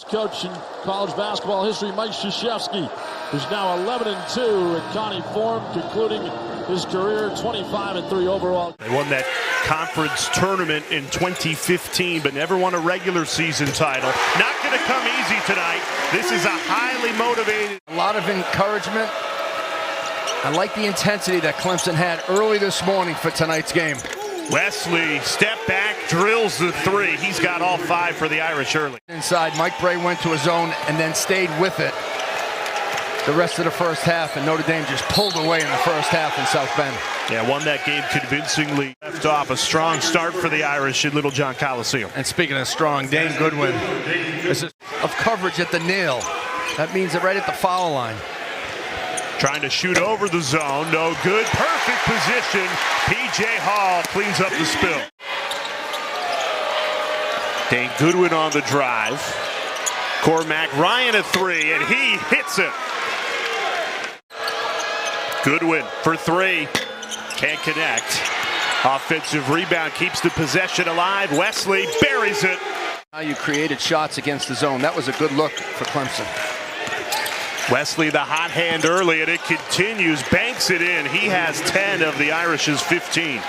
Coach in college basketball history, Mike Krzyzewski, who's now 11-2 in county form, concluding his career 25-3 overall. They won that conference tournament in 2015, but never won a regular season title. Not going to come easy tonight. This is a highly motivated. A lot of encouragement. I like the intensity that Clemson had early this morning for tonight's game. Wesley, step back, drills the three. He's got all 5 for the Irish early. Inside, Mike Bray went to his zone and then stayed with it the rest of the first half, and Notre Dame just pulled away in the first half in South Bend. Yeah, won that game convincingly. Left off a strong start for the Irish at Little John Coliseum. And speaking of strong, Dane Goodwin of coverage at the nail. That means it right at the foul line. Trying to shoot over the zone. No good. Perfect position. P.J. Hall cleans up the spill. Dane Goodwin on the drive. Cormac Ryan a 3, and he hits it. Goodwin for 3. Can't connect. Offensive rebound keeps the possession alive. Wesley buries it. Now you created shots against the zone. That was a good look for Clemson. Wesley the hot hand early, and it continues. Banks it in. He has 10 of the Irish's 15.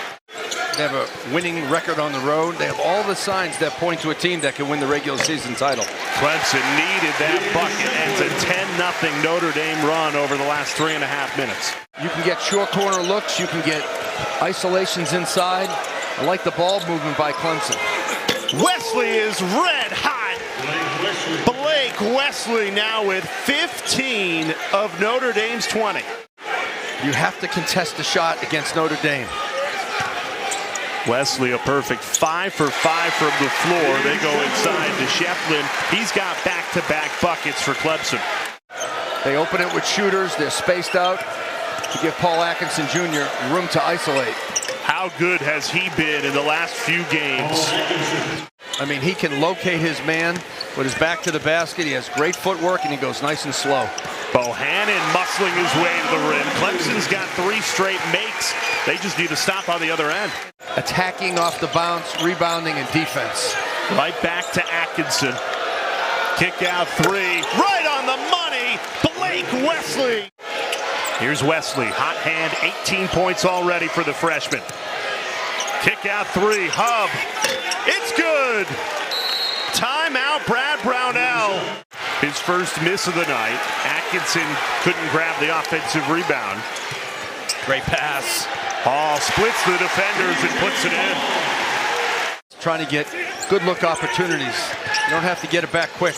They have a winning record on the road. They have all the signs that point to a team that can win the regular season title. Clemson needed that bucket, and it's a 10-0 Notre Dame run over the last 3.5 minutes. You can get short corner looks. You can get isolations inside. I like the ball movement by Clemson. Wesley is red hot. Blake Wesley now with 15 of Notre Dame's 20. You have to contest the shot against Notre Dame. Wesley a perfect 5 for 5 from the floor. They go inside to Shefflin. He's got back-to-back buckets for Clemson. They open it with shooters. They're spaced out to give Paul Atkinson Jr. room to isolate. How good has he been in the last few games? I mean, he can locate his man with his back to the basket. He has great footwork, and he goes nice and slow. Bohannon muscling his way to the rim. Clemson's got 3 straight makes. They just need to stop on the other end. Attacking off the bounce, rebounding, and defense. Right back to Atkinson. Kick out 3. Right on the money. Blake Wesley. Here's Wesley. Hot hand. 18 points already for the freshman. Kick out 3. Hub. It's good. Timeout, Brad Brownell. His first miss of the night. Atkinson couldn't grab the offensive rebound. Great pass. Hall splits the defenders and puts it in. Trying to get good look opportunities. You don't have to get it back quick.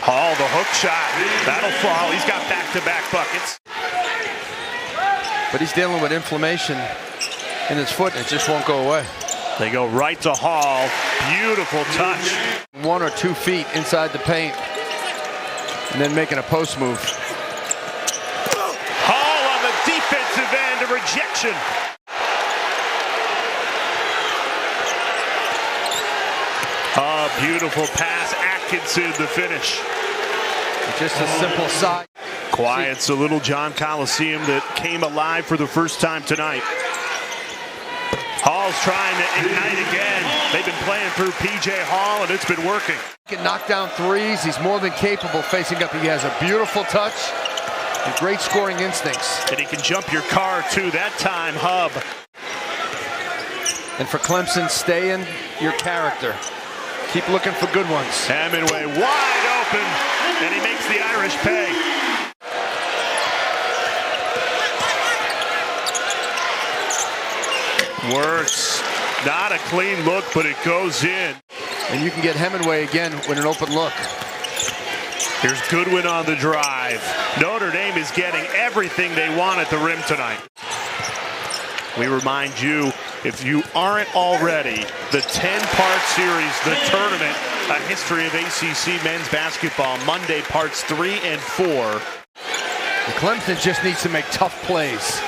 Hall, the hook shot. That'll fall. He's got back-to-back buckets. But he's dealing with inflammation in his foot, and it just won't go away. They go right to Hall. Beautiful touch. 1 or 2 feet inside the paint, and then making a post move. Hall on the defensive end, a rejection. A beautiful pass. Atkinson, the finish. Just a simple side. Quiets a Little John Coliseum that came alive for the first time tonight. Hall's trying to ignite again. They've been playing through P.J. Hall, and it's been working. He can knock down threes. He's more than capable facing up. He has a beautiful touch and great scoring instincts. And he can jump your car, too. That time, Hub. And for Clemson, stay in your character. Keep looking for good ones. Hemingway wide open, and he makes the Irish pay. Works. Not a clean look, but it goes in. And you can get Hemingway again with an open look. Here's Goodwin on the drive. Notre Dame is getting everything they want at the rim tonight. We remind you, if you aren't already, the 10-part series, the tournament, a history of ACC men's basketball, Monday parts 3 and 4. The Clemson just needs to make tough plays.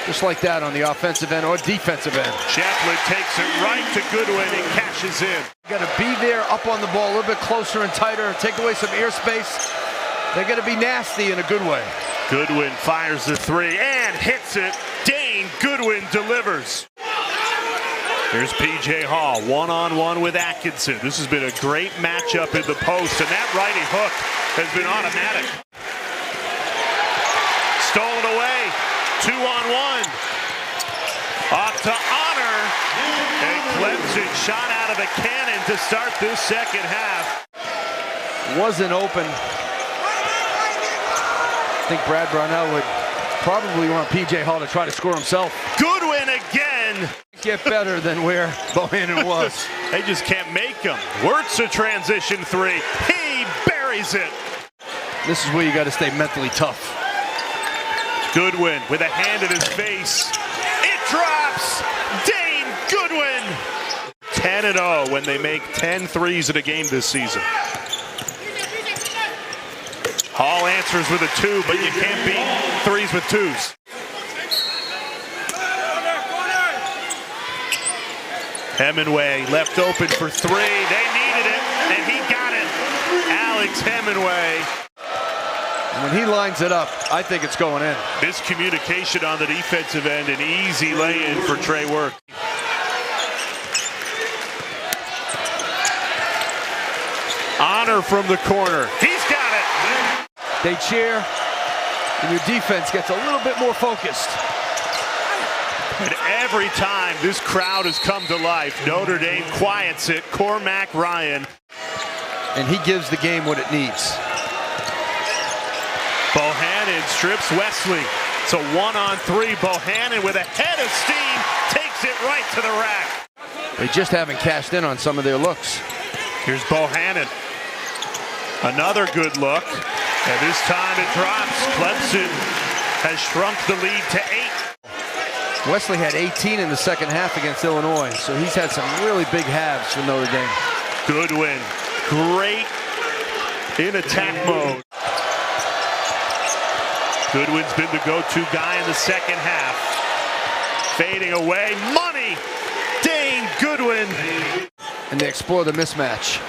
Just like that on the offensive end or defensive end. Shefflin takes it right to Goodwin and cashes in. Got to be there up on the ball a little bit closer and tighter. Take away some ear space. They're going to be nasty in a good way. Goodwin fires the 3 and hits it. Dane Goodwin delivers. Here's P.J. Hall, one-on-one with Atkinson. This has been a great matchup in the post, and that righty hook has been automatic. Stolen away, 2-on-1. Off to Honor, and Clemson shot out of a cannon to start this second half. Wasn't open. I think Brad Brownell would probably want P.J. Hall to try to score himself. Goodwin again. Get better than where Bohannon was. They just can't make him. Wirtz a transition three. He buries it. This is where you got to stay mentally tough. Goodwin with a hand in his face. It drops. Dane Goodwin. 10-0 when they make 10 threes in a game this season. Hall answers with a two, but you can't beat threes with twos. Hemingway left open for three. They needed it, and he got it. Alex Hemingway. When he lines it up, I think it's going in. Miscommunication on the defensive end, an easy lay-in for Trey Wirtz. Honor from the corner. He's got it. They cheer, and your defense gets a little bit more focused. And every time this crowd has come to life, Notre Dame quiets it. Cormac Ryan. And he gives the game what it needs. Bohannon strips Wesley. It's a 1-on-3. Bohannon with a head of steam takes it right to the rack. They just haven't cashed in on some of their looks. Here's Bohannon. Another good look. And this time it drops. Clemson has shrunk the lead to 8. Wesley had 18 in the second half against Illinois, so he's had some really big halves for Notre Dame. Goodwin, great in attack mode. Goodwin's been the go-to guy in the second half. Fading away, money! Dane Goodwin. And they explore the mismatch.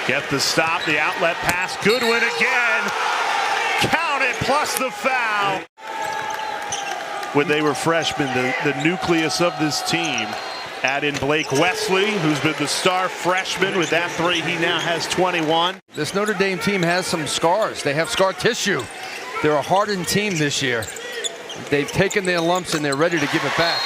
Get the stop, the outlet pass. Goodwin again. Count it, plus the foul. When they were freshmen, the nucleus of this team. Add in Blake Wesley, who's been the star freshman. With that three, he now has 21. This Notre Dame team has some scars. They have scar tissue. They're a hardened team this year. They've taken their lumps and they're ready to give it back.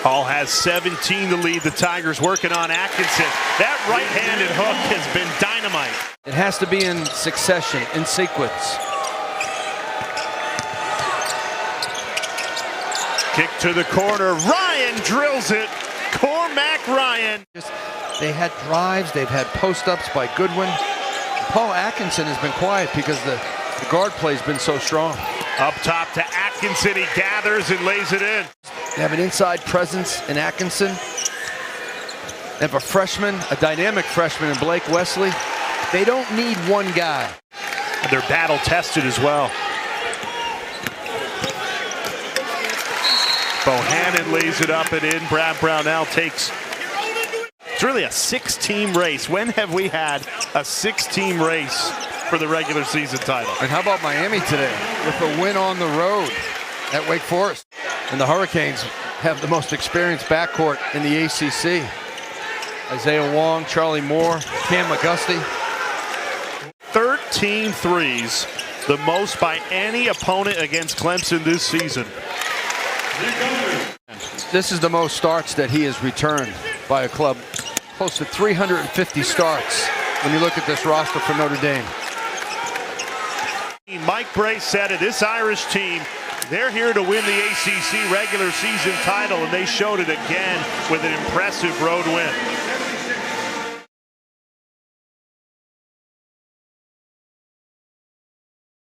Hall has 17 to lead. The Tigers working on Atkinson. That right-handed hook has been dynamite. It has to be in succession, in sequence. Kick to the corner. Ryan drills it. Cormac Ryan. They had drives. They've had post-ups by Goodwin. Paul Atkinson has been quiet because the guard play has been so strong. Up top to Atkinson. He gathers and lays it in. They have an inside presence in Atkinson. They have a freshman, a dynamic freshman in Blake Wesley. They don't need one guy. And they're battle-tested as well. Bohannon lays it up and in. Brad Brownell takes. It's really a 6-team race. When have we had a 6-team race for the regular season title? And how about Miami today with a win on the road at Wake Forest? And the Hurricanes have the most experienced backcourt in the ACC. Isaiah Wong, Charlie Moore, Cam McGusty. 13 threes, the most by any opponent against Clemson this season. This is the most starts that he has returned by a club. Close to 350 starts when you look at this roster for Notre Dame. Mike Bray said it, this Irish team, they're here to win the ACC regular season title, and they showed it again with an impressive road win.